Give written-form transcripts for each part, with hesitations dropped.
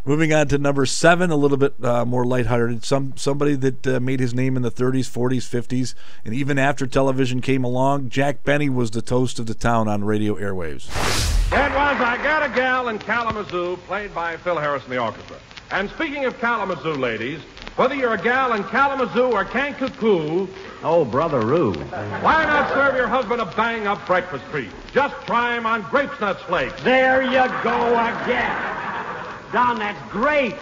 Moving on to number 7, a little bit more lighthearted. Somebody that made his name in the 30s, 40s, 50s, and even after television came along, Jack Benny was the toast of the town on radio airwaves. It was I Got a Gal in Kalamazoo, played by Phil Harris and the orchestra. And speaking of Kalamazoo, ladies, whether you're a gal in Kalamazoo or Kankakoo, oh, Brother Roo, why not serve your husband a bang-up breakfast treat? Just try him on Grapes Nuts Flakes. there you go again. Don, that's great.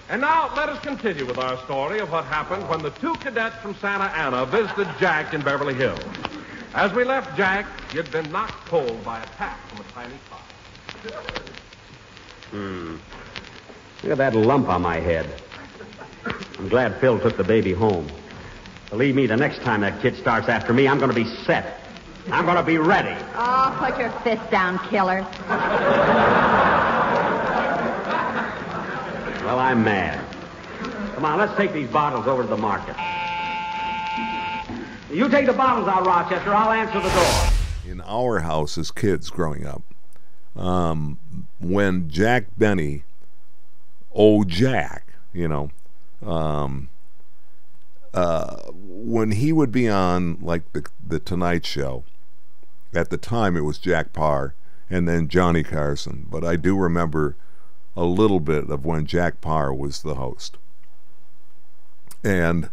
And now let us continue with our story of what happened when the 2 cadets from Santa Ana visited Jack in Beverly Hills. As we left Jack, he had been knocked cold by a tap from a tiny pot. Look at that lump on my head. I'm glad Phil took the baby home. Believe me, the next time that kid starts after me, I'm going to be set. I'm going to be ready. Oh, put your fist down, killer. Well, I'm mad. Come on, let's take these bottles over to the market. You take the bottles out, Rochester. I'll answer the door. In our house as kids growing up, when Jack Benny, Jack, when he would be on, like, the Tonight Show, at the time it was Jack Parr and then Johnny Carson, but I do remember a little bit of when Jack Parr was the host. And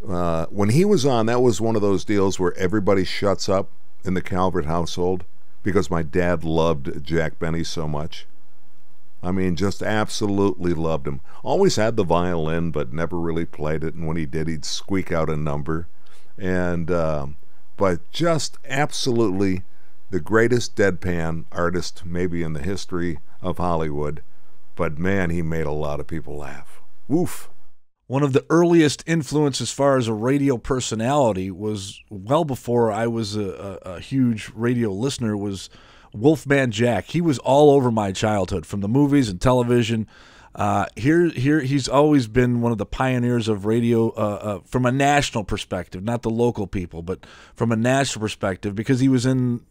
when he was on, that was one of those deals where everybody shuts up in the Calvert household because my dad loved Jack Benny so much. I mean, just absolutely loved him. Always had the violin, but never really played it. And when he did, he'd squeak out a number. And but just absolutely the greatest deadpan artist maybe in the history of Hollywood. But man, he made a lot of people laugh. Woof. One of the earliest influences as far as a radio personality was well before I was a huge radio listener was Wolfman Jack. He was all over my childhood, from the movies and television. Here, he's always been one of the pioneers of radio from a national perspective, not the local people, but from a national perspective, because he was in,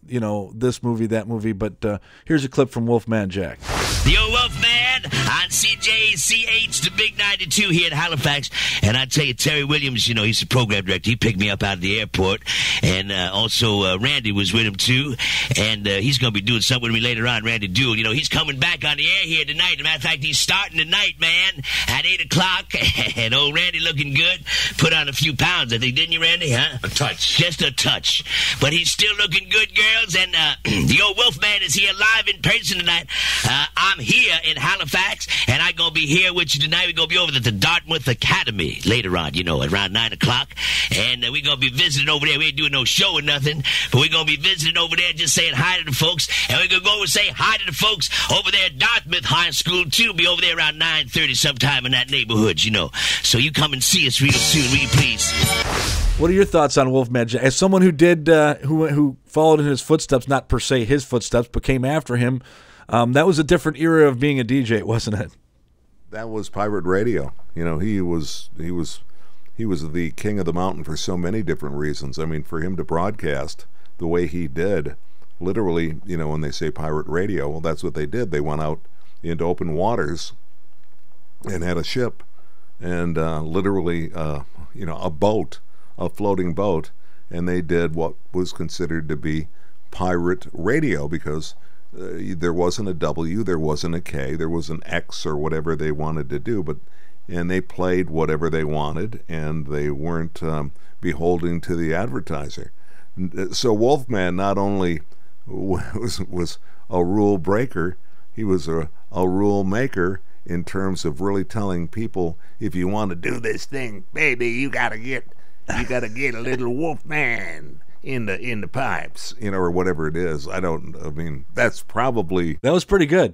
this movie, that movie. But here's a clip from Wolfman Jack. The old Wolfman on CJCH, the Big 92 here in Halifax. And I tell you, Terry Williams, he's the program director. He picked me up out of the airport. And also Randy was with him, too. And he's going to be doing something with me later on, Randy Duell. He's coming back on the air here tonight. As a matter of fact, he's starting tonight, man, at 8 o'clock. And old Randy looking good. Put on a few pounds, I think, didn't you, Randy? Huh? A touch. Just a touch. But he's still looking good, girls. And the old Wolfman is here live in person tonight. I'm here in Halifax, and I'm going to be here with you tonight. We're going to be over at the Dartmouth Academy later on, around 9 o'clock. And we're going to be visiting over there. We ain't doing no show or nothing, but we're going to be visiting over there, just saying hi to the folks. And we're going to go over and say hi to the folks over there at Dartmouth High School, too. Be over there around 9:30 sometime in that neighborhood, So you come and see us real soon, will you please? What are your thoughts on Wolfman Jack? As someone who did, who followed in his footsteps, not per se his footsteps, but came after him, that was a different era of being a DJ, wasn't it? That was pirate radio. He was the king of the mountain for so many different reasons. I mean, for him to broadcast the way he did, literally, when they say pirate radio, well, that's what they did. They went out into open waters and had a ship and literally, a boat, a floating boat, and they did what was considered to be pirate radio because there wasn't a W, there wasn't a K, there was an X or whatever they wanted to do, and they played whatever they wanted, and they weren't beholden to the advertiser. So Wolfman not only was a rule breaker, he was a rule maker in terms of really telling people, if you want to do this thing, baby, you gotta get a little Wolfman in the pipes, or whatever it is. That was pretty good.